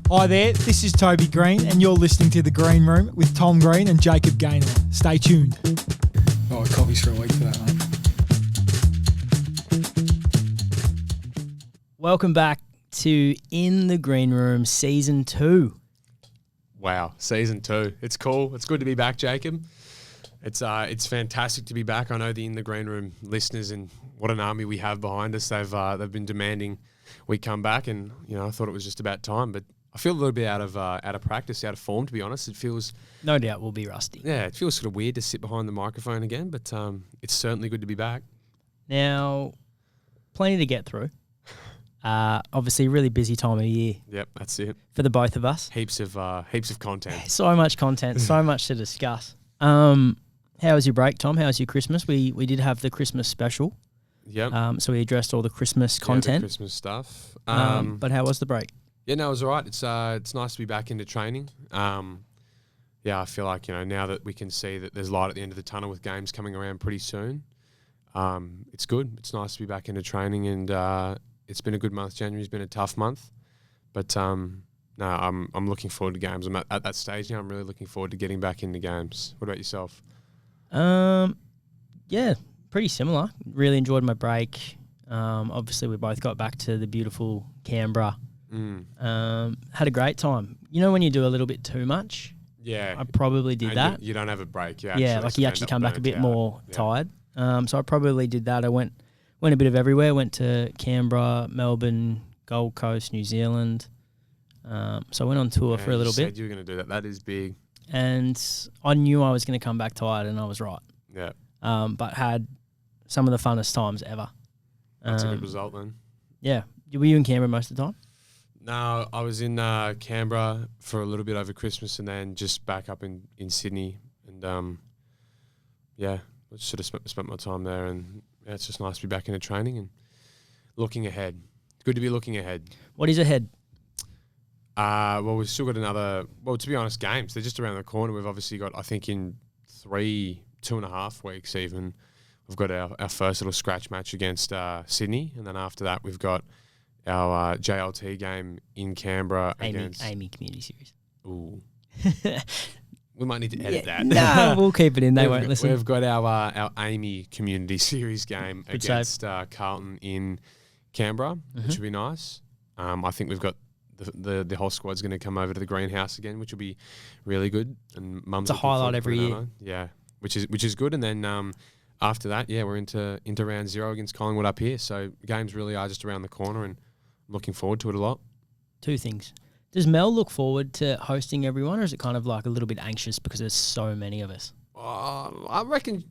Hi there, this is Toby Green and you're listening to The Green Room with Tom Green and Jacob Gaynor. Stay tuned. Oh, coffee's for a week for that, mate. Welcome back to In the Green Room Season 2. Wow, Season 2. It's cool. It's good to be back, Jacob. It's fantastic to be back. I know the In the Green Room listeners and what an army we have behind us. They've been demanding we come back, and I thought it was just about time. But I feel a little bit out of practice, out of form, to be honest. It feels No doubt we'll be rusty. Yeah, it feels sort of weird to sit behind the microphone again, but it's certainly good to be back. Now, plenty to get through. Obviously, really busy time of year. Yep, that's it. For the both of us. Heaps of content. So much content, so much to discuss. How was your break, Tom? How was your Christmas? We did have the Christmas special. Yep. So we addressed all the Christmas content. The Christmas stuff. But how was the break? Yeah, no, it was all right. It's nice to be back into training. I feel like, now that we can see that there's light at the end of the tunnel with games coming around pretty soon, it's good. It's nice to be back into training, and it's been a good month. January's been a tough month, but I'm looking forward to games. I'm at that stage now. I'm really looking forward to getting back into games. What about yourself? Yeah, pretty similar. Really enjoyed my break. Obviously, we both got back to the beautiful Canberra. Had a great time. When you do a little bit too much? Yeah. I probably did that. You don't have a break. You actually come back a bit more tired. So I probably did that. I went a bit of everywhere. Went to Canberra, Melbourne, Gold Coast, New Zealand. So I went on tour for a little bit. You said you were going to do that. That is big. And I knew I was going to come back tired, and I was right. Yeah. But had some of the funnest times ever. That's a good result then. Yeah. Were you in Canberra most of the time? No, I was in Canberra for a little bit over Christmas, and then just back up in Sydney. And I sort of spent my time there, and it's just nice to be back into training and looking ahead. Good to be looking ahead. What is ahead? We've still got to be honest, games. They're just around the corner. We've obviously got, I think in 2.5 weeks even, we've got our first little scratch match against Sydney. And then after that, we've got our JLT game in Canberra against Amy Community Series. Ooh. We might need to edit that. No, we'll keep it in. They won't listen. We've got our Amy Community Series game Good against Carlton in Canberra, which will be nice. I think we've got the whole squad's going to come over to the greenhouse again, which will be really good. And Mum's it's a highlight every year. Yeah, which is good. And then after that, we're into round 0 against Collingwood up here. So games really are just around the corner, and I'm looking forward to it a lot. Two things. Does Mel look forward to hosting everyone, or is it kind of like a little bit anxious because there's so many of us? I reckon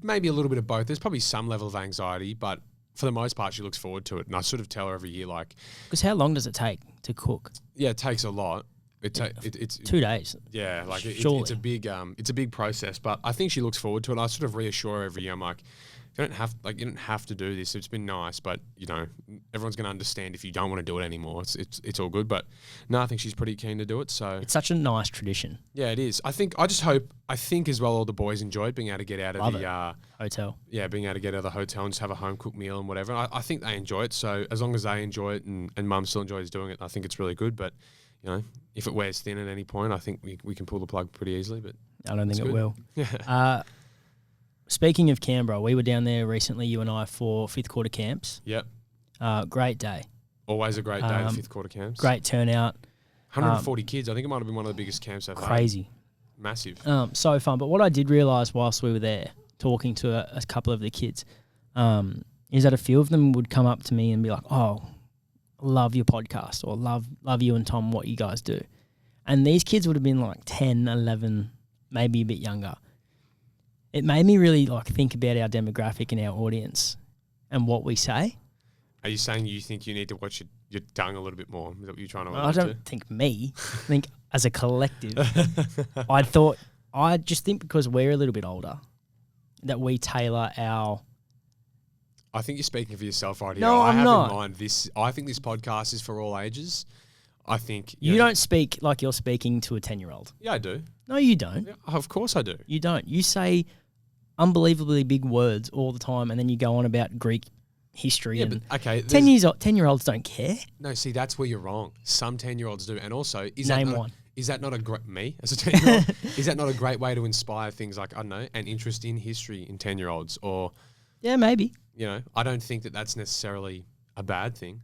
maybe a little bit of both. There's probably some level of anxiety, but for the most part, she looks forward to it. And I sort of tell her every year, because how long does it take to cook? Yeah, it takes a lot. It's 2 days. Yeah, it's a big process. But I think she looks forward to it. I sort of reassure her every year. I'm like, you don't have to do this. It's been nice, but everyone's going to understand if you don't want to do it anymore. It's all good. But no, I think she's pretty keen to do it. So it's such a nice tradition. Yeah, it is. I think as well all the boys enjoyed being able to get out of the hotel. Yeah, being able to get out of the hotel and just have a home cooked meal and whatever. I think they enjoy it. So as long as they enjoy it and Mum still enjoys doing it, I think it's really good. But if it wears thin at any point, I think we can pull the plug pretty easily. But I don't think it will. Yeah. Speaking of Canberra, we were down there recently, you and I, for fifth quarter camps. Yep. Great day. Always a great day, the fifth quarter camps. Great turnout. 140 kids. I think it might have been one of the biggest camps I've had. Crazy. Massive. So fun. But what I did realise whilst we were there, talking to a couple of the kids, is that a few of them would come up to me and be like, oh, love your podcast, or love you and Tom, what you guys do. And these kids would have been like 10, 11, maybe a bit younger. It made me really think about our demographic and our audience and what we say. Are you saying you think you need to watch your tongue a little bit more? Is that what you're trying to I don't think me. I think as a collective. I just think because we're a little bit older, that we tailor our... I think you're speaking for yourself right here. No, I'm not. In mind this. I think this podcast is for all ages. I think... You don't speak like you're speaking to a 10-year-old. Yeah, I do. No, you don't. Yeah, of course I do. You don't. You say unbelievably big words all the time, and then you go on about Greek history. Yeah, and but okay. 10-year-olds don't care. No, see, that's where you're wrong. Some 10-year-olds do, and also Name one. Is that not a great me as a 10-year-old? Is that not a great way to inspire things like, I don't know, an interest in history in 10-year-olds? Or, Yeah, maybe. I don't think that that's necessarily a bad thing.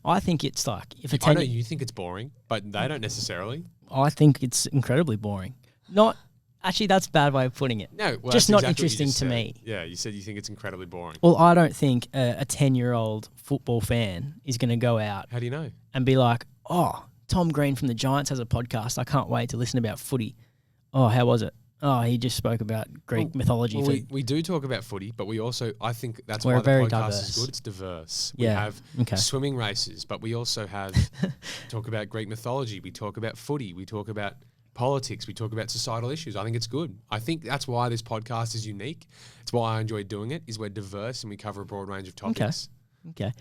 I think it's like if a I 10. know you think it's boring, but they don't necessarily. I think it's incredibly boring. Not actually. That's a bad way of putting it. No, well, just that's not exactly what you interesting just to said. me. Yeah, you said you think it's incredibly boring. Well, I don't think a 10-year-old football fan is going to go out How do you know? and be like, "Oh, Tom Green from the Giants has a podcast. I can't wait to listen about footy." Oh, how was it? Oh, he just spoke about Greek mythology. Well, we do talk about footy, but we also, I think that's We're why the very podcast diverse. is good. It's diverse. Yeah, We have okay. swimming races, but we also have talk about Greek mythology. We talk about footy. We talk about politics. We talk about societal issues. I think it's good. I think that's why this podcast is unique. It's why I enjoy doing it, is we're diverse and we cover a broad range of topics. Okay.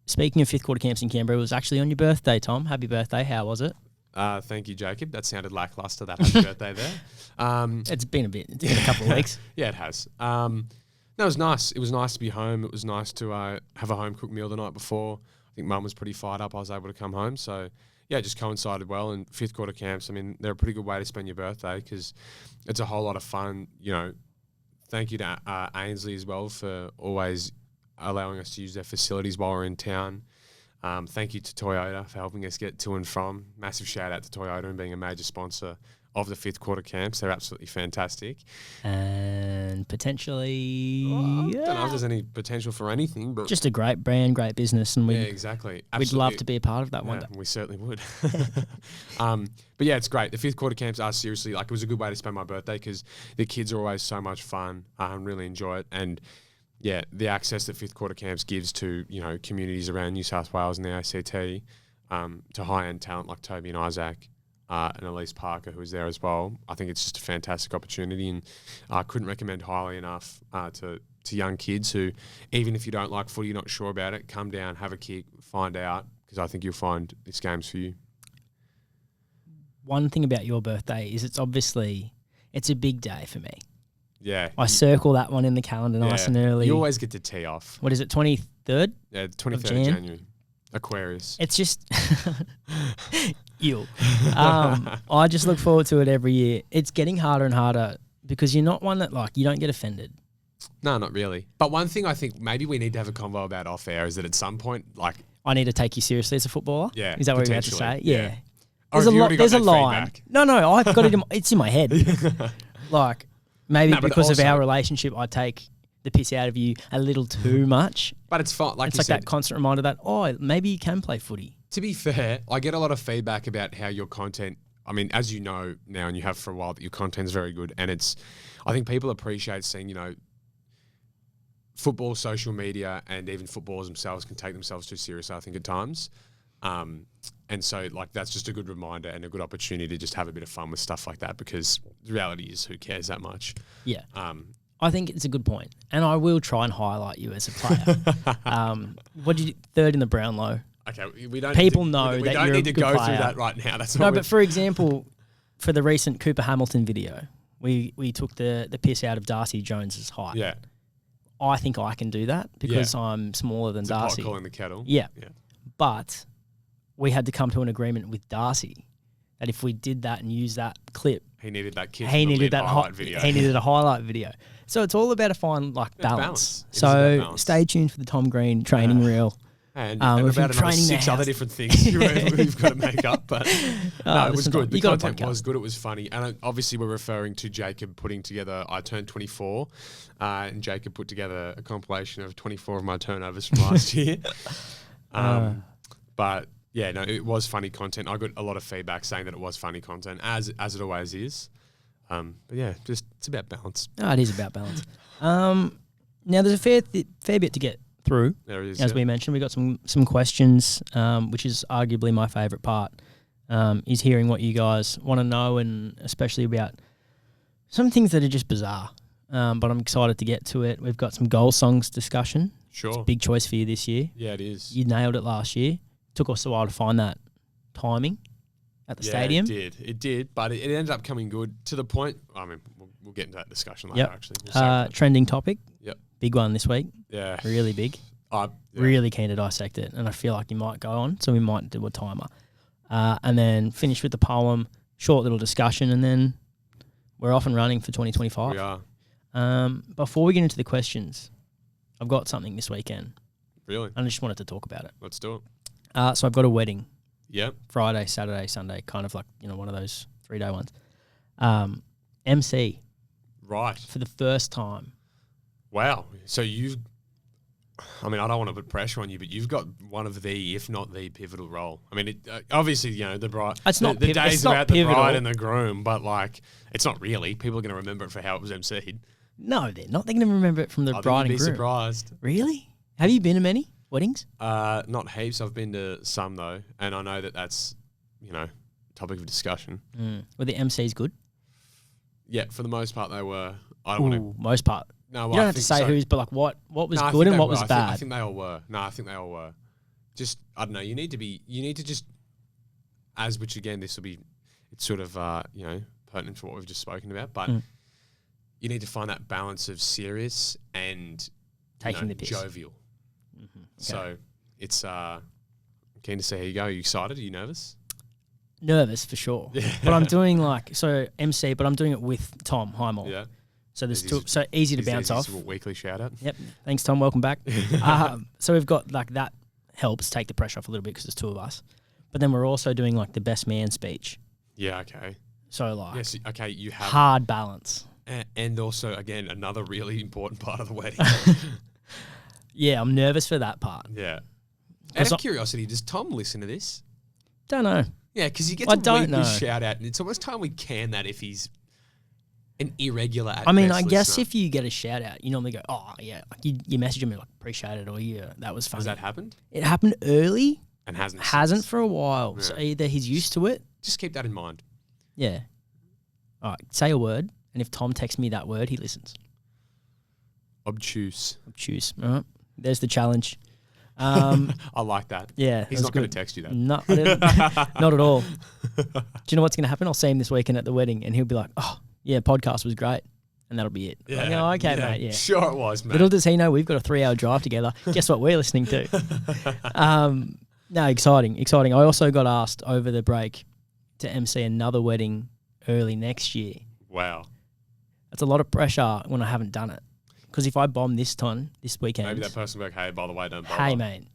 Speaking of fifth quarter camps in Canberra, it was actually on your birthday, Tom. Happy birthday. How was it? Thank you, Jacob. That sounded lackluster, that happy birthday there. It's been a bit. It's been a couple of weeks. Yeah, it has. No, it was nice. It was nice to be home. It was nice to have a home-cooked meal the night before. I think Mum was pretty fired up. I was able to come home. So, yeah, it just coincided well. And fifth quarter camps, I mean, they're a pretty good way to spend your birthday because it's a whole lot of fun. Thank you to Ainsley as well for always allowing us to use their facilities while we're in town. Thank you to Toyota for helping us get to and from. Massive shout out to Toyota and being a major sponsor of the fifth quarter camps. They're absolutely fantastic. And potentially, I don't know if there's any potential for anything, but just a great brand, great business, and yeah, exactly. we'd love to be a part of that one day. We certainly would. But yeah, it's great. The fifth quarter camps are seriously it was a good way to spend my birthday because the kids are always so much fun. I really enjoy it, and yeah, the access that fifth quarter camps gives to communities around New South Wales and the ACT, to high end talent like Toby and Isaac. And Elise Parker, who was there as well. I think it's just a fantastic opportunity, and I couldn't recommend highly enough to young kids who, even if you don't like footy, you're not sure about it, come down, have a kick, find out, because I think you'll find this game's for you. One thing about your birthday is it's a big day for me. Yeah. I circle that one in the calendar nice and early. You always get to tee off. What is it, 23rd? Yeah, 23rd of January. Aquarius. It's just ew. I just look forward to it every year. It's getting harder and harder because you're not one that you don't get offended. No, not really. But one thing I think maybe we need to have a convo about off air is that at some point, I need to take you seriously as a footballer. Yeah, is that what you're about to say? Yeah. There's a line. Feedback? No, I've got it. It's in my head. Maybe because of also, our relationship, I take the piss out of you a little too much. But it's fun. It's that constant reminder that, maybe you can play footy. To be fair, I get a lot of feedback about how your content, I mean, as you know now and you have for a while, that your content's very good. And I think people appreciate seeing, football, social media, and even footballers themselves can take themselves too seriously, I think, at times. And so, that's just a good reminder and a good opportunity to just have a bit of fun with stuff like that because the reality is who cares that much? Yeah. I think it's a good point, and I will try and highlight you as a player. What did you third in the Brownlow? Okay, we don't. People need to, know we that don't you're need a to good go player. through that right now. That's no. But for example, for the recent Cooper Hamilton video, we took the piss out of Darcy Jones's height. Yeah, I think I can do that because I'm smaller than it's Darcy. A pot calling the kettle. Yeah, but we had to come to an agreement with Darcy that if we did that and use that clip, he needed that kid. He needed that highlight video. He needed a highlight video. So it's all about a fine balance. It's So about balance. stay tuned for the Tom Green training reel. And if you're about another training the 6 other house. different things we've got to make up. But no, it was listen, good. The you got a content podcast. was good. It was funny. And obviously we're referring to Jacob putting together, I turned 24, and Jacob put together a compilation of 24 of my turnovers from last year. But yeah, no, it was funny content. I got a lot of feedback saying that it was funny content, as it always is. But yeah, just it's about balance. Oh, it is about balance. Now there's a fair bit to get through. There it is. As we mentioned, we got some questions, which is arguably my favourite part. Is hearing what you guys want to know, and especially about some things that are just bizarre. But I'm excited to get to it. We've got some goal songs discussion. Sure. Big choice for you this year. Yeah, it is. You nailed it last year. Took us a while to find that timing at the stadium. It did, but it ended up coming good to the point. I mean, we'll get into that discussion later. Actually, we'll Trending topic. Yep. Big one this week. Yeah. Really big. Yeah. Really keen to dissect it. And I feel like you might go on, so we might do a timer. And then finish with the poem, short little discussion, and then we're off and running for 2025. We are. Before we get into the questions, I've got something this weekend. Really? I just wanted to talk about it. Let's do it. So I've got a wedding. Yep. Friday, Saturday, Sunday, kind of like, one of those 3-day ones. MC Right. for the first time. Wow. So I don't want to put pressure on you, but you've got one of the, if not the pivotal role. I mean, obviously, the bride. It's not the it's days not about the pivotal. bride and the groom, but like, it's not really. People are going to remember it for how it was MC'd. No, they're not. They're going to remember it from the bride and I'd be groom. surprised. Really? Have you been to many weddings? Not heaps. I've been to some though, and I know that that's, topic of discussion. Were the MCs good? Yeah, for the most part they were. I don't want to. Most part. No, You don't have to say who's, but like what was I good think and they what were. was I bad. think they all were. No, I think they all were. Just, I don't know. You need to just, which again, it's sort of, pertinent to what we've just spoken about, but you need to find that balance of serious and Taking the piss. jovial. Mm-hmm. Okay. So it's, keen to see how you go. Are you excited? Are you nervous? Nervous for sure. Yeah. But I'm doing MC, but I'm doing it with Tom Highmore. Yeah. So there's Is he- so easy to Is bounce there off. a weekly shout out? Yep. Thanks, Tom. Welcome back. So we've got like that helps take the pressure off a little bit because there's two of us. But then we're also doing like the best man speech. Yeah. Okay. So like Yes. Okay. You have, hard balance. and also again another really important part of the wedding. Yeah, I'm nervous for that part. Yeah. Out Because of curiosity, does Tom listen to this? Don't know. Yeah, because he gets I a don't weekly know. shout out, and it's almost time we can that if he's an irregular. At I mean, best I guess listener. if you get a shout out, you normally go, oh yeah, like you message him and like appreciate it or yeah, that was fun. Has that happened? It happened early, And hasn't hasn't since. for a while. So Yeah. either he's used to it. Just keep that in mind. Yeah. All right, say a word, and if Tom texts me that word, he listens. Obtuse. Choose. All right. There's the challenge. I like that. Yeah. He's that's not going to good. text you that. No, I didn't- not at all. Do you know what's going to happen? I'll see him this weekend at the wedding, and he'll be like, "Oh, yeah, podcast was great," and that'll be it. Yeah. Like, oh, okay, mate. Yeah. Sure it was, mate. Little does he know we've got a 3-hour drive together. Guess what we're listening to? No, exciting. I also got asked over the break to MC another wedding early next year. Wow. That's a lot of pressure when I haven't done it. Because if I bomb this weekend, Maybe that person will be like, hey, by the way, don't bother. hey, mate.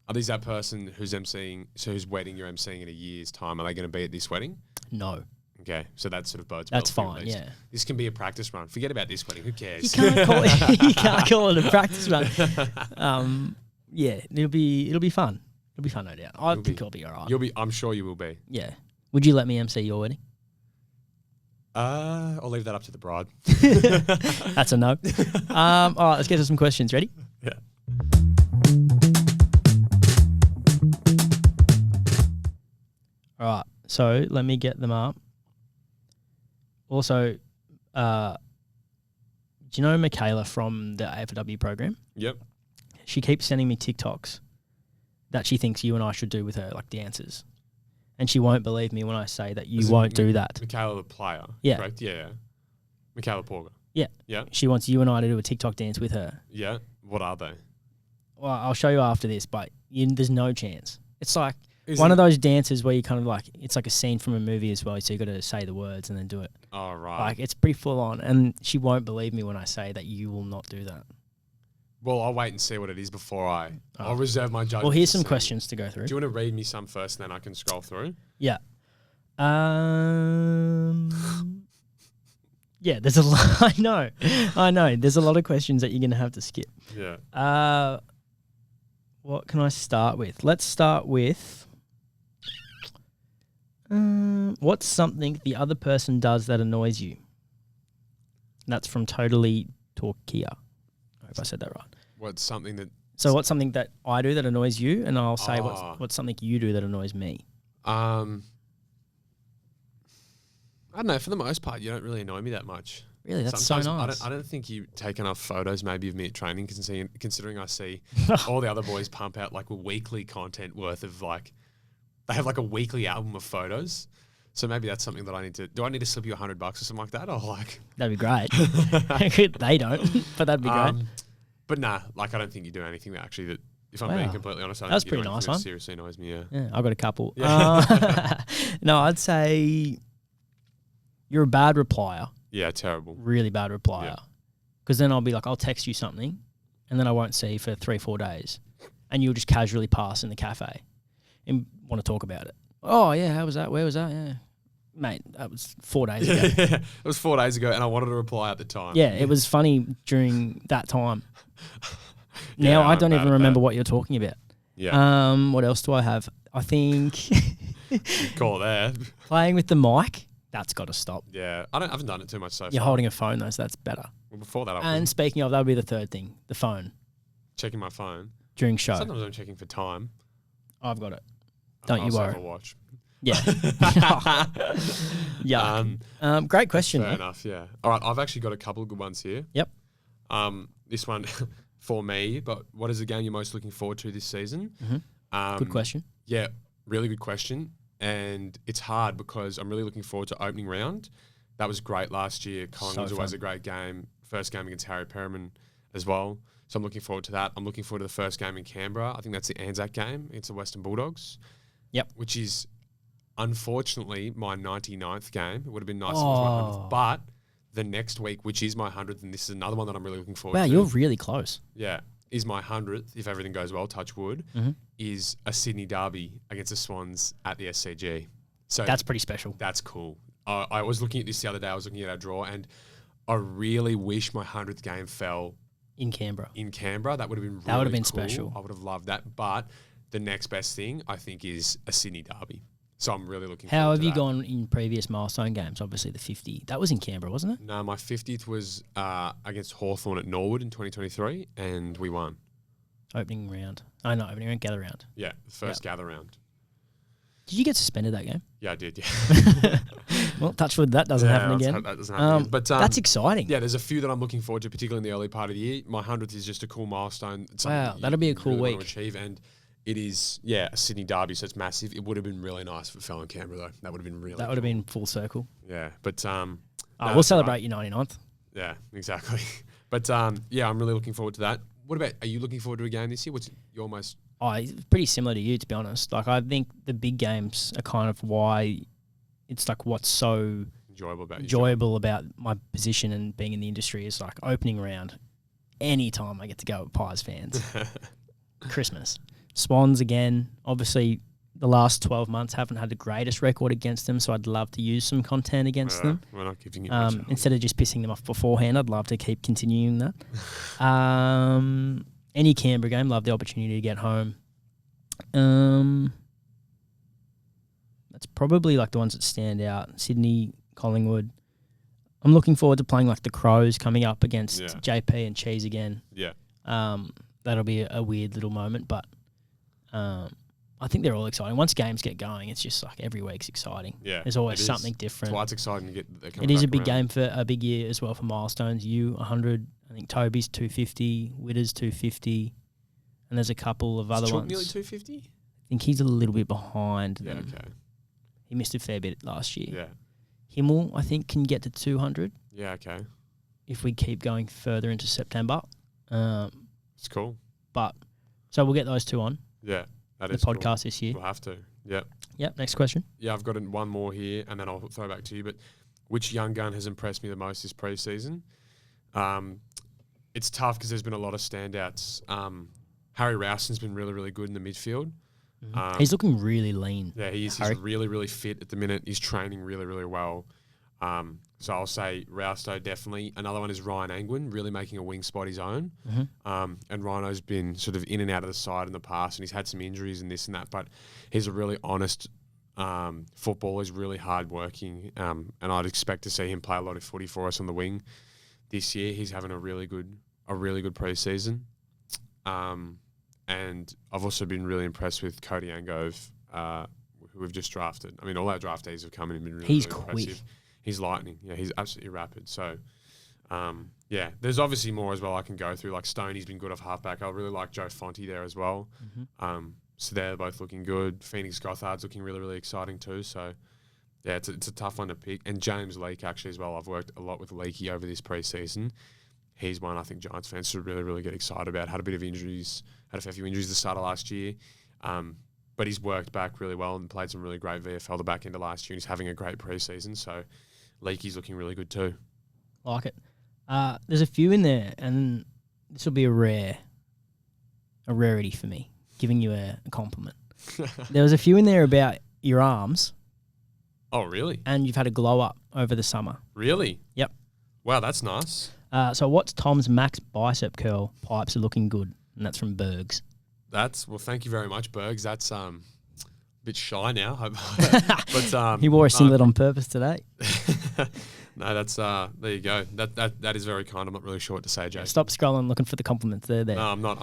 Are these that person who's MCing, so whose wedding you're MCing in a year's time? Are they going to be at this wedding? No. Okay, so that sort of bodes That's well for you fine, at least. yeah. This can be a practice run. Forget about this wedding. Who cares? You can't call it a practice run. Yeah, it'll be fun. It'll be fun, no doubt. I think it'll be all right. I'm sure you will be. Yeah. Would you let me MC your wedding? I'll leave that up to the bride. That's a no. All right, let's get to some questions. Ready? Yeah. All right, so let me get them up. Also, do you know Michaela from the AFL program? Yep. She keeps sending me TikToks that she thinks you and I should do with her, like dances. And she won't believe me when I say that you Is it won't do that. Michaela the player. Yeah. Correct? Yeah. Michaela Porger. Yeah. Yeah. She wants you and I to do a TikTok dance with her. Yeah. What are they? Well, I'll show you after this, but there's no chance. It's like Is one it- of those dances where you kind of like, it's like a scene from a movie as well, so you got to say the words and then do it. Oh, right. Like, it's pretty full on, and she won't believe me when I say that you will not do that. Well, I'll wait and see what it is before I'll Oh. reserve my judgment. Well, here's to some see. questions to go through. Do you want to read me some first, and then I can scroll through? Yeah. Yeah, there's a lot. I know. There's a lot of questions that you're going to have to skip. Yeah. What can I start with? Let's start with what's something the other person does that annoys you? That's from Totally Talkia. I hope I said that right. What's something that... So what's something that I do that annoys you? And I'll say Ah. what's something you do that annoys me. I don't know. For the most part, you don't really annoy me that much. Really, that's Sometimes so nice. I don't think you take enough photos maybe of me at training, considering I see all the other boys pump out like a weekly content worth of like, they have like a weekly album of photos. So maybe that's something that I need to, do I need to slip you $100 or something like that? Or like, That'd be great. They don't, but that'd be great. But nah, like I don't think you do anything that actually that. If I'm being Wow. completely honest, I don't That's think you do pretty anything nice that one. seriously annoys me. Yeah. Yeah, I've got a couple. Yeah. No, I'd say you're a bad replier, Yeah, terrible. really bad replier. Because then I'll be like, I'll text you something, and then I won't see you for 3-4 days, and you'll just casually pass in the cafe and want to talk about it. Oh yeah, how was that? Where was that? Yeah, mate, that was 4 days ago. Yeah, it was 4 days ago, and I wanted to reply at the time. Yeah, it was funny during that time. Now Yeah, I I'm don't bad even at remember that. what you're talking about. Yeah, What else do I have? I think call there. playing with the mic, that's got to stop. Yeah, I haven't done it too much so You're far. holding a phone though, so that's better. Well, before that, I And was speaking of, that would be the third thing, the phone checking my phone. during show. Sometimes I'm checking for time. I've got it. I Don't you also worry. have a watch. Yeah. Yeah. Great question. Fair though. enough. Yeah. All right. I've actually got a couple of good ones here. Yep. This one for me. But what is the game you're most looking forward to this season? Good question. Yeah, really good question. And it's hard because I'm really looking forward to opening round. That was great last year. Collingwood's So always fun. a great game. First game against Harry Perriman as well. So I'm looking forward to that. I'm looking forward to the first game in Canberra. I think that's the Anzac game against the Western Bulldogs. Yep. Which is unfortunately my 99th game. It would have been nice if it was my 100th. But the next week, which is my 100th, and this is another one that I'm really looking forward Wow, to. you're really close. Yeah, is my 100th, if everything goes well, touch wood, is a Sydney derby against the Swans at the SCG. So That's pretty special. that's cool. I was looking at this the other day. I was looking at our draw, and I really wish my 100th game fell In Canberra. in Canberra. That would have been really That would have been cool. special. I would have loved that. But the next best thing, I think, is a Sydney derby. So I'm really looking How forward have to you that. gone in previous milestone games? Obviously, the 50. That was in Canberra, wasn't it? No, my 50th was against Hawthorn at Norwood in 2023, and we won. Opening round. Oh, no, opening round, gather round. Yeah, the first gather round. Did you get suspended that game? Yeah, I did, yeah. Well, touch wood, that doesn't happen let's again. hope that doesn't happen again. But that's exciting. yeah, there's a few that I'm looking forward to, particularly in the early part of the year. My 100th is just a cool milestone. It's something Wow, that that'll be a you cool really want week. to achieve, and it is, yeah, a Sydney derby, so it's massive. It would have been really nice if it fell in Canberra, though. That would have been really That would have cool. been full circle. Yeah, but no, We'll that's all celebrate right. your 99th. Yeah, exactly. But yeah, I'm really looking forward to that. What about, are you looking forward to a game this year? What's your most... Oh, it's pretty similar to you, to be honest. Like, I think the big games are kind of why it's like what's so enjoyable about your enjoyable about my position and being in the industry is like opening round. Anytime I get to go with Pies fans. Christmas. Swans again. Obviously, the last 12 months haven't had the greatest record against them, so I'd love to use some content against them. We're not giving you much. Instead of just pissing them off beforehand, I'd love to keep continuing that. Any Canberra game, love the opportunity to get home. That's probably like the ones that stand out. Sydney, Collingwood. I'm looking forward to playing like the Crows coming up against Yeah. JP and Cheese again. Yeah. That'll be a weird little moment, but I think they're all exciting. Once games get going, it's just like every week's exciting. Yeah. There's always it is. something That's different. why it's exciting to get... they're coming It is a back big around. game for a big year as well for milestones. You 100, I think Toby's 250, Witter's 250, and there's a couple of other Is Chalk ones. nearly 250? I think he's a little bit behind Yeah, them. okay. He missed a fair bit last year. Yeah. Himmel, I think, can get to 200 Yeah, okay. if we keep going further into September. It's cool. But so we'll get those two on Yeah, that the is cool. podcast this year. We'll have to. Yeah. Yep. Next question. Yeah, I've got one more here, and then I'll throw back to you. But which young gun has impressed me the most this preseason? It's tough because there's been a lot of standouts. Harry Rowson's been really, really good in the midfield. He's looking really lean. Yeah, he is. Harry. He's really, really fit at the minute. He's training really, really well. So I'll say Rousto definitely. Another one is Ryan Angwin, really making a wing spot his own. And Rhino's been sort of in and out of the side in the past, and he's had some injuries and this and that, but he's a really honest footballer. He's really hardworking, and I'd expect to see him play a lot of footy for us on the wing this year. He's having a really good pre-season. And I've also been really impressed with Cody Angove, who we've just drafted. I mean, all our draftees have come in and been really, He's really quick. impressive. He's lightning. Yeah, he's absolutely rapid. So, yeah, there's obviously more as well I can go through. Like Stoney's been good off halfback. I really like Joe Fonte there as well. So they're both looking good. Phoenix Gothard's looking really, really exciting too. So, yeah, it's a tough one to pick. And James Leake actually as well. I've worked a lot with Leakey over this preseason. he's one I think Giants fans should really, really get excited about. Had a bit of injuries, had a fair few injuries at the start of last year. But he's worked back really well and played some really great VFL the back end of last year. And he's having a great preseason. So Leakey's looking really good too. Like it. There's a few in there, and this will be a rarity for me, giving you a compliment. There was a few in there about your arms. Oh, really? And you've had a glow up over the summer. Really? Yep. Wow, that's nice. So what's Tom's max bicep curl? Pipes are looking good. And that's from Bergs. Well, thank you very much, Bergs. That's a bit shy now. But he wore a singlet on purpose today. No, that's there you go. That is very kind. I'm not really sure what to say, Jake. Stop scrolling, looking for the compliments. They're there. No, I'm not.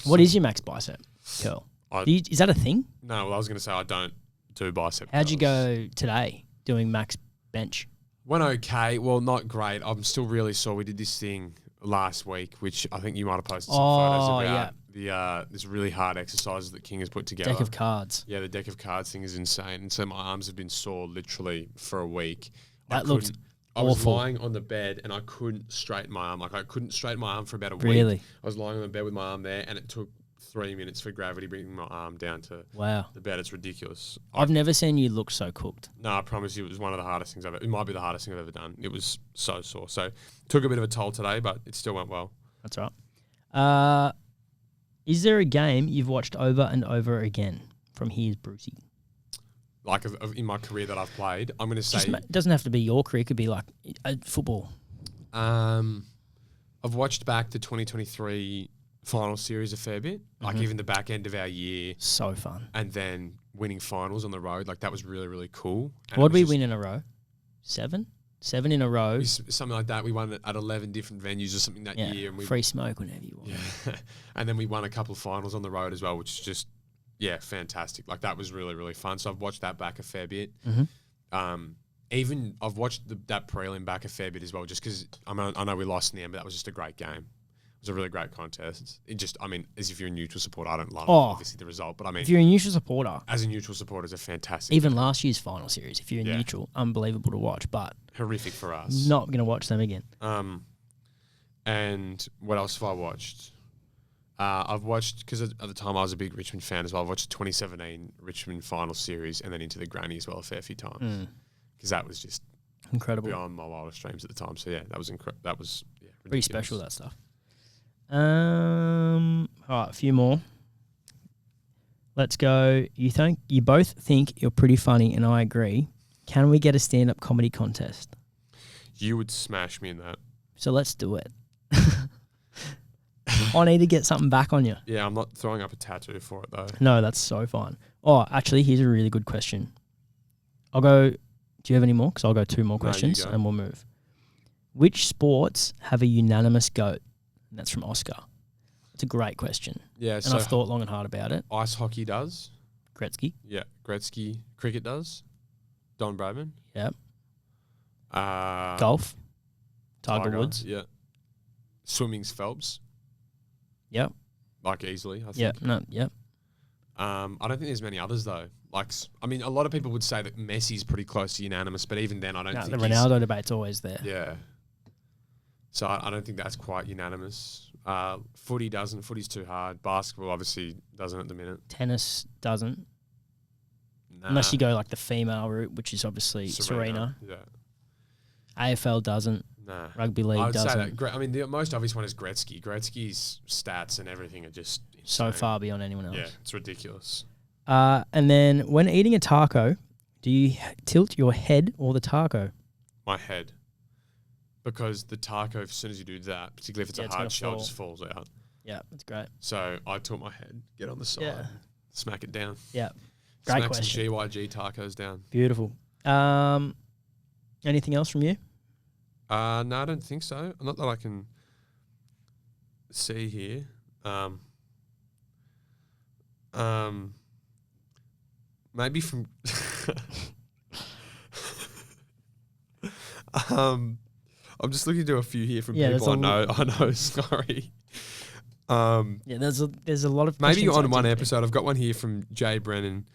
What is your max bicep curl? Is that a thing? No, well, I was going to say I don't do bicep. How'd you curls. go today doing max bench? Went okay. Well, not great. I'm still really sore. We did this thing last week, which I think you might have posted some photos about. This really hard exercises that King has put together. Deck of cards. Yeah, the deck of cards thing is insane. And so my arms have been sore literally for a week. That looked I was awful. lying on the bed and I couldn't straighten my arm. Like I couldn't straighten my arm for about a week. Really? I was lying on the bed with my arm there and it took 3 minutes for gravity bringing my arm down to Wow. the bed. It's ridiculous. I've never seen you look so cooked. No, I promise you it was one of the hardest things it might be the hardest thing I've ever done. It was so sore. So took a bit of a toll today, but it still went well. That's right. Is there a game you've watched over and over again? From Here's Brucey. Like in my career that I've played, I'm going to say... It doesn't have to be your career. It could be like football. I've watched back the 2023 final series a fair bit. Like even the back end of our year. So fun. And then winning finals on the road. Like that was really, really cool. And What did we win in a row? 7? 7 in a row. Something like that. We won at 11 different venues or something that year. And free smoke whenever you want. Yeah. And then we won a couple of finals on the road as well, which is just, fantastic. Like that was really, really fun. So I've watched that back a fair bit. Even I've watched that prelim back a fair bit as well, just because I know we lost in the end, but that was just a great game. It was a really great contest. As if you're a neutral supporter, I don't love obviously the result, but if you're a neutral supporter, as a neutral supporter, it's a fantastic. Even last year's final series, if you're a neutral, unbelievable to watch, but horrific for us. Not going to watch them again. And what else have I watched? I've watched, because at the time I was a big Richmond fan as well, I've watched the 2017 Richmond final series and then into the granny as well a fair few times. Because that was just incredible, beyond my wildest dreams at the time. So that was that was ridiculous. Pretty special, that stuff. All right, a few more. Let's go. You both think you're pretty funny, and I agree. Can we get a stand-up comedy contest? You would smash me in that. So let's do it. I need to get something back on you. Yeah, I'm not throwing up a tattoo for it though. No, that's so fine. Oh, actually, here's a really good question. I'll go. Do you have any more? Because I'll go 2 more questions and we'll move. Which sports have a unanimous GOAT? And that's from Oscar. It's a great question. Yeah, and I've thought long and hard about it. Ice hockey does. Gretzky. Yeah, Gretzky. Cricket does. Don Bradman. Yep. Uh, Golf. Tiger Woods. Yeah. Swimming's Phelps. Yep. Like easily, I think. Yep. No. Yep. I don't think there's many others though. A lot of people would say that Messi's pretty close to unanimous, but even then, I don't think the Ronaldo debate's always there. Yeah. So I don't think that's quite unanimous. Footy doesn't. Footy's too hard. Basketball obviously doesn't at the minute. Tennis doesn't. Nah. Unless you go like the female route, which is obviously Serena. Yeah. AFL doesn't. Nah. Rugby league doesn't. I would say that. The most obvious one is Gretzky. Gretzky's stats and everything are just insane. So far beyond anyone else. Yeah, it's ridiculous. And then when eating a taco, do you tilt your head or the taco? My head. Because the taco, as soon as you do that, particularly if it's a hard shell, just falls out. Yeah, that's great. So I tilt my head, get on the side, smack it down. Yeah, great question. Some GYG tacos down. Beautiful. Anything else from you? No, I don't think so. Not that I can see here. Maybe from... I'm just looking to a few here from people I know. Sorry. There's a lot of maybe on one episode. I've got one here from Jay Brennan.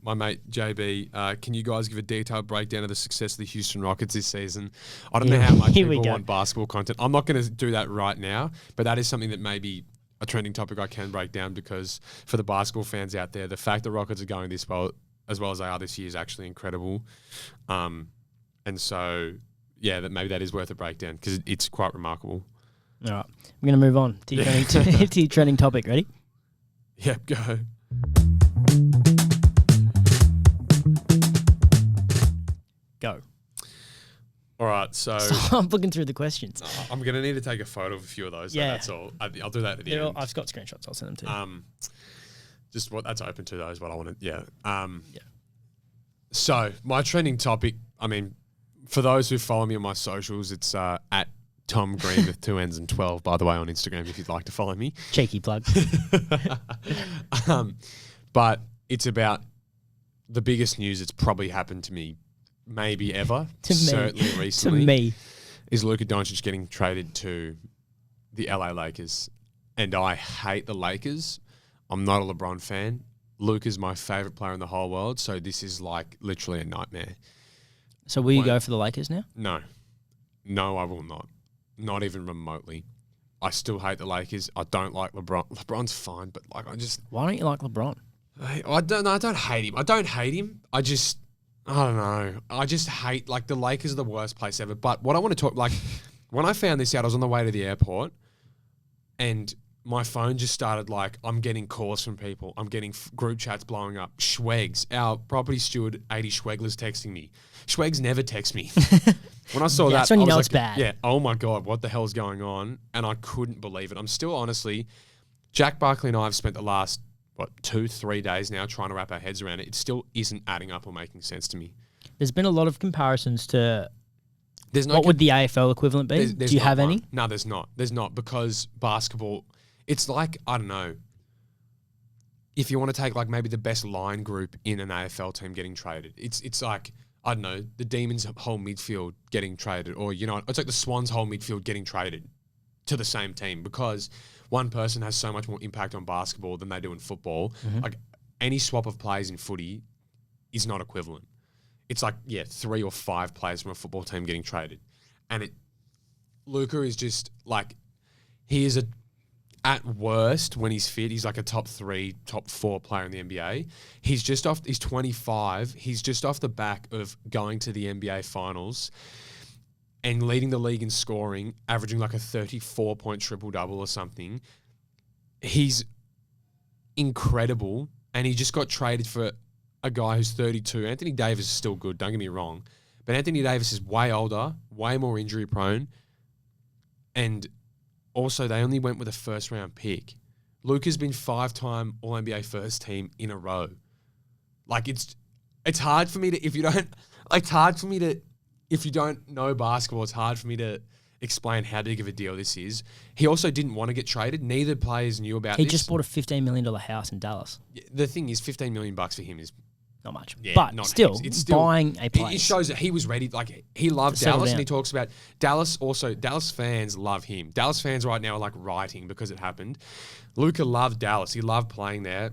my mate JB, can you guys give a detailed breakdown of the success of the Houston Rockets this season? I don't know how much Here we people go. want basketball content. I'm not going to do that right now, but that is something that may be a trending topic I can break down, because for the basketball fans out there, the fact that Rockets are going this well as they are this year is actually incredible. And so, yeah, that is worth a breakdown because it's quite remarkable. All right. I'm going to move on to your trending, to your trending topic. Ready? Yep, go. Go. All right, so I'm looking through the questions. I'm going to need to take a photo of a few of those. Yeah. That's all. I'll do that at the end. I've got screenshots. I'll send them to you. Just what that's open to those, but I want to, yeah. Yeah. So my trending topic, I mean, for those who follow me on my socials, it's at Tom Green with 2 N's and 12, by the way, on Instagram, if you'd like to follow me. Cheeky plug. But it's about the biggest news that's probably happened to me maybe ever, certainly recently. To me. Is Luka Doncic getting traded to the LA Lakers. And I hate the Lakers. I'm not a LeBron fan. Luka's my favourite player in the whole world, so this is like literally a nightmare. So will you go for the Lakers now? No. No, I will not. Not even remotely. I still hate the Lakers. I don't like LeBron. LeBron's fine, but like Why don't you like LeBron? I don't hate him. I don't hate him. I don't know. I just hate, like, the Lakers are the worst place ever. But what I want to talk, like, when I found this out, I was on the way to the airport and my phone just started, like, I'm getting calls from people. I'm getting group chats blowing up. Schwegs, our property steward, 80 Schwegler's texting me. Schwegs never texts me. When I saw that, that's when you I was know like, it's bad. Yeah, oh my God, what the hell's going on? And I couldn't believe it. I'm still, honestly, Jack Barkley and I have spent the last 2-3 days now trying to wrap our heads around it. It still isn't adding up or making sense to me. There's been a lot of comparisons to There's no what would the AFL equivalent be? there's Do you not have one. any? No, there's not. There's not, because basketball, it's like, I don't know, if you want to take like maybe the best line group in an AFL team getting traded, it's like, I don't know, the Demons' whole midfield getting traded, or, you know, it's like the Swans' whole midfield getting traded to the same team, because one person has so much more impact on basketball than they do in football. Mm-hmm. Like, any swap of players in footy is not equivalent. It's like, 3 or 5 players from a football team getting traded. And Luka is just like, he is at worst, when he's fit, he's like a top 3, top 4 player in the NBA. He's 25. He's just off the back of going to the NBA finals and leading the league in scoring, averaging like a 34-point triple-double or something. He's incredible, and he just got traded for a guy who's 32. Anthony Davis is still good, don't get me wrong, but Anthony Davis is way older, way more injury-prone, and also they only went with a first-round pick. Luka's been 5-time All-NBA first team in a row. Like, it's hard for me to, if you don't know basketball, it's hard for me to explain how big of a deal this is. He also didn't want to get traded. Neither players knew about this. He just bought a $15 million house in Dallas. The thing is, $15 million for him is not much. Yeah, but not still, heaps. It's still buying a place. It shows that he was ready. Like, he loved settle Dallas, down. and he talks about Dallas. Also, Dallas fans love him. Dallas fans right now are like rioting because it happened. Luka loved Dallas. He loved playing there.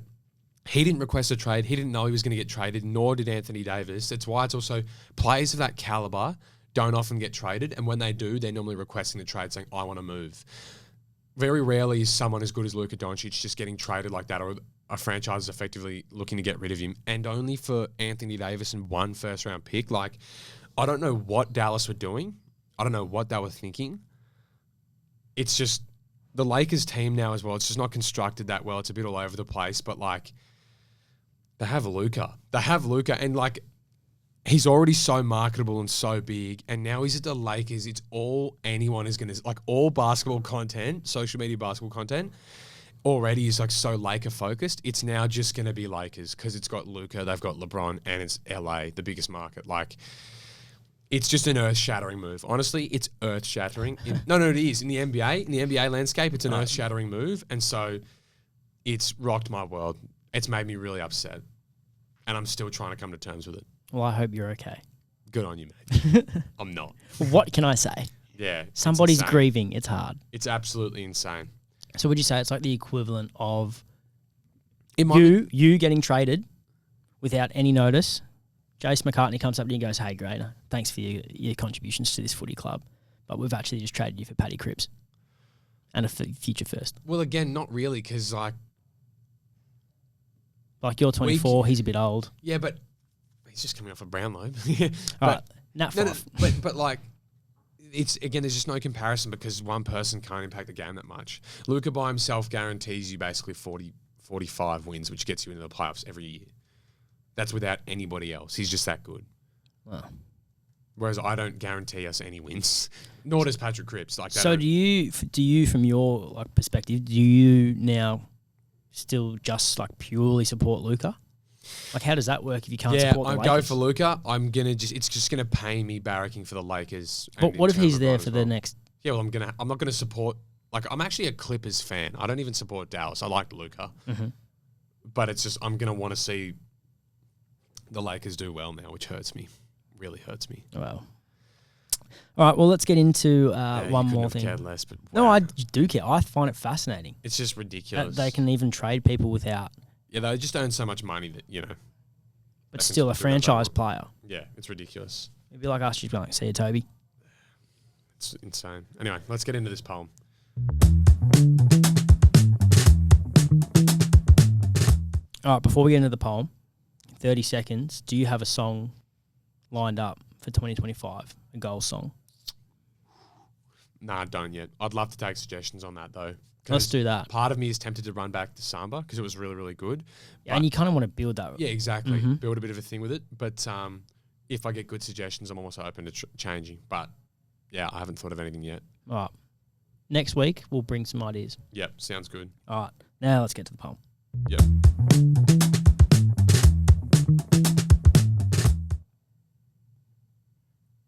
He didn't request a trade. He didn't know he was going to get traded, nor did Anthony Davis. That's why it's also players of that caliber don't often get traded, and when they do, they're normally requesting the trade, saying, I want to move. Very rarely is someone as good as Luka Doncic just getting traded like that, or a franchise is effectively looking to get rid of him, and only for Anthony Davis and 1 first-round pick. Like, I don't know what Dallas were doing. I don't know what they were thinking. It's just the Lakers team now as well. It's just not constructed that well. It's a bit all over the place, but like, they have Luka. And like, he's already so marketable and so big, and now he's at the Lakers. It's all anyone is going to, like, all basketball content, social media basketball content, already is like so Laker focused. It's now just going to be Lakers because it's got Luka, they've got LeBron, and it's LA, the biggest market. Like, it's just an earth-shattering move. Honestly, it's earth-shattering. No, it is. In the NBA landscape, it's an earth-shattering move, and so it's rocked my world. It's made me really upset, and I'm still trying to come to terms with it. Well, I hope you're okay. Good on you, mate. I'm not. What can I say? Yeah. Somebody's insane. grieving. It's hard. It's absolutely insane. So would you say it's like the equivalent of It might be, you getting traded without any notice, Jace McCartney comes up to you and goes, "Hey, Grainer, thanks for your contributions to this footy club, but we've actually just traded you for Paddy Cripps and a future first." Well, again, not really, because Like you're 24, he's a bit old. yeah, but he's just coming off a Brownlow. All right, Nat No, Fife. but like, it's again, there's just no comparison because one person can't impact the game that much. Luka by himself guarantees you basically 40, 45 wins, which gets you into the playoffs every year. That's without anybody else. He's just that good. Wow. Whereas I don't guarantee us any wins, nor does Patrick Cripps. Like, So do you, from your like perspective, do you now still just like purely support Luka? Like, how does that work if you can't support the I Lakers? go for Luka. It's just gonna pay me barracking for the Lakers. But what if he's there for the next? Yeah, well, I'm not gonna support. Like, I'm actually a Clippers fan. I don't even support Dallas. I like Luka, but it's just I'm gonna want to see the Lakers do well now, which hurts me. Really hurts me. Well, all right. Well, let's get into Yeah, one you couldn't more have thing. cared less, but No, wow. I do care. I find it fascinating It's just that ridiculous. they can even trade people without, Yeah, they just earn so much money that but can still a still do that franchise well. player. Yeah, it's ridiculous. It'd be like us just going, "See you, Toby." It's insane. Anyway, let's get into this poem. All right. Before we get into the poem, 30 seconds. Do you have a song lined up for 2025? A goal song? Nah, don't yet. I'd love to take suggestions on that though. Let's 'Cause do that. Part of me is tempted to run back to Samba because it was really, really good. Yeah, and you kind of want to build that. Yeah, exactly. Mhm. Build a bit of a thing with it. But if I get good suggestions, I'm also open to changing. But yeah, I haven't thought of anything yet. All right. Next week, we'll bring some ideas. Yep, sounds good. All right. Now let's get to the poem. Yep.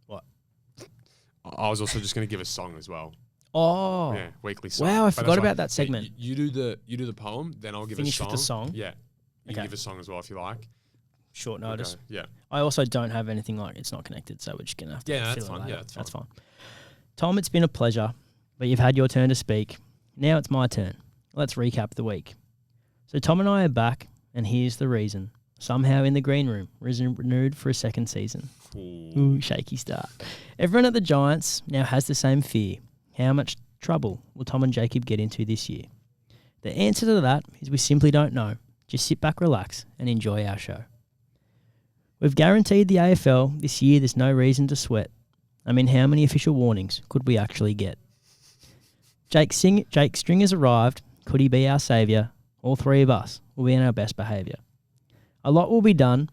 What? I was also just going to give a song as well. Oh. Yeah, weekly song. Wow, I But forgot that's about like, that segment. You do the poem, then I'll give Finish a song. with the song? Yeah. You Okay. can give a song as well if you like. Short notice. Okay, yeah. I also don't have anything like it's not connected, so we're just going to have to Yeah, no, fill that's it fine. later. Yeah, that's fine. Tom, it's been a pleasure, but you've had your turn to speak. Now it's my turn. Let's recap the week. So Tom and I are back, and here's the reason. Somehow in the green room, renewed for a second season. Ooh, shaky start. Everyone at the Giants now has the same fear. How much trouble will Tom and Jacob get into this year? The answer to that is we simply don't know. Just sit back, relax, and enjoy our show. We've guaranteed the AFL this year there's no reason to sweat. I mean, how many official warnings could we actually get? Jake Stringer's arrived. Could he be our saviour? All three of us will be in our best behaviour. A lot will be done.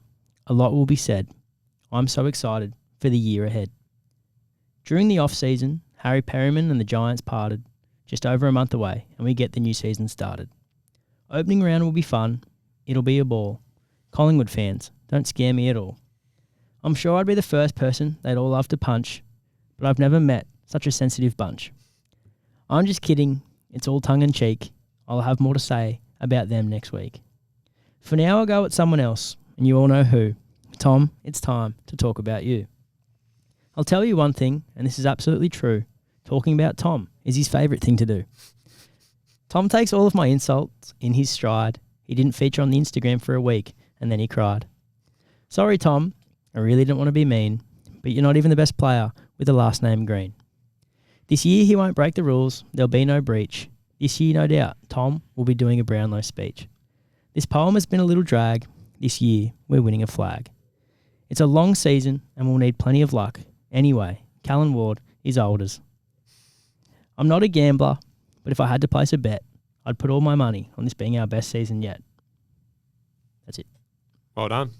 A lot will be said. I'm so excited for the year ahead. During the off-season, Harry Perryman and the Giants parted, just over a month away, and we get the new season started. Opening round will be fun. It'll be a ball. Collingwood fans, don't scare me at all. I'm sure I'd be the first person they'd all love to punch, but I've never met such a sensitive bunch. I'm just kidding. It's all tongue-in-cheek. I'll have more to say about them next week. For now, I'll go at someone else, and you all know who. Tom, it's time to talk about you. I'll tell you one thing, and this is absolutely true. Talking about Tom is his favourite thing to do. Tom takes all of my insults in his stride. He didn't feature on the Instagram for a week, and then he cried. Sorry, Tom. I really didn't want to be mean, but you're not even the best player with the last name Green. This year, he won't break the rules. There'll be no breach. This year, no doubt, Tom will be doing a Brownlow speech. This poem has been a little drag. This year, we're winning a flag. It's a long season, and we'll need plenty of luck. Anyway, Callan Ward is olders. I'm not a gambler, but if I had to place a bet, I'd put all my money on this being our best season yet. That's it. Well done.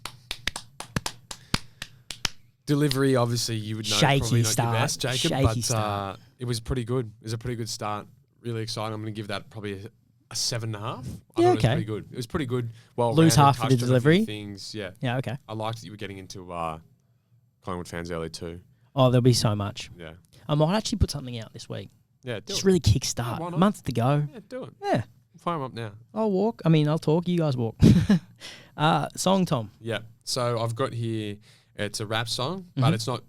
Delivery, obviously, you would know Shaky probably not start. your best, Jacob, Shaky but start. it was pretty good. It was a pretty good start. Really exciting. I'm going to give that probably a 7.5. I Yeah, thought it was okay. pretty good. It was pretty good. Well, Lose half of the touched on a few delivery? Things, yeah. Yeah, okay. I liked that you were getting into Collingwood fans early too. Oh, there'll be so much. Yeah. I might actually put something out this week. Yeah, do Just it. really kickstart. Yeah, why not? Month to go. Yeah, do it. Yeah. Fire them up now. I'll talk. You guys walk. Song, Tom. Yeah. So I've got here, it's a rap song, Mhm. but it's not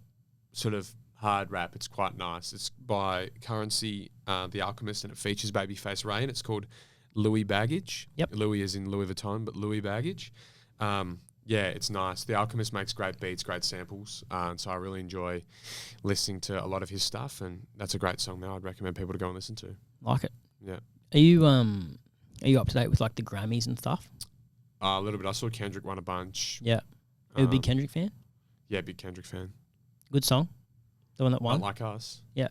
sort of hard rap. It's quite nice. It's by Currency, The Alchemist, and it features Babyface Ray, and it's called Louis Baggage. Yep. Louis is in Louis Vuitton, but Louis Baggage. Yeah, it's nice. The Alchemist makes great beats, great samples, and so I really enjoy listening to a lot of his stuff, and that's a great song now. I'd recommend people to go and listen to. Like it. Yeah. Are you up to date with like the Grammys and stuff? A little bit. I saw Kendrick won a bunch. Yeah. Are you a big Kendrick fan? Yeah, big Kendrick fan. Good song. The one that won. Not Like Us. Yeah.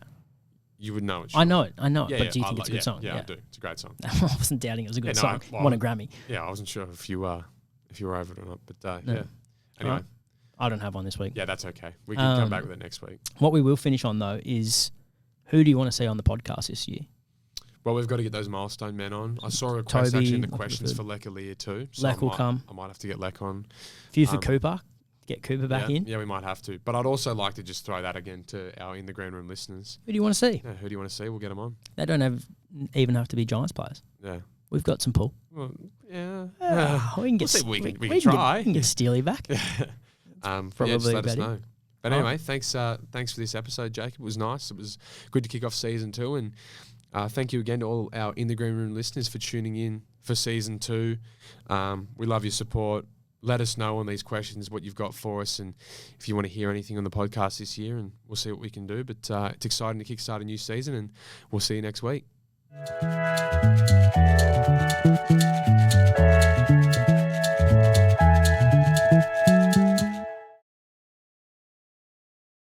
You would know it. I know it, but do you I think it's a good song? Yeah, I do. It's a great song. I wasn't doubting it was a good no, song. Won a Grammy. Yeah, I wasn't sure if you were over it or not, but No. yeah. Anyway, Alright. I don't have one this week. yeah, that's okay. We can come back with it next week. What we will finish on though is who do you want to see on the podcast this year? Well, we've got to get those milestone men on. I saw a request Toby, actually in the like questions we for Lek Alir too. So Lek will come. I might have to get Lek on. Few for Cooper. Get Cooper back yeah, in. Yeah, we might have to. But I'd also like to just throw that again to our In the Green Room listeners. Who do you want to see? Yeah, who do you want to see? We'll get them on. They don't even have to be Giants players. Yeah. We've got some pull. Well, yeah. We can get. see, we can try. We can get Steely back. Probably just let us know. But anyway, thanks for this episode, Jacob. It was nice. It was good to kick off season 2, and thank you again to all our In the Green Room listeners for tuning in for season 2. We love your support. Let us know on these questions what you've got for us, and if you want to hear anything on the podcast this year, and we'll see what we can do. But it's exciting to kickstart a new season, and we'll see you next week.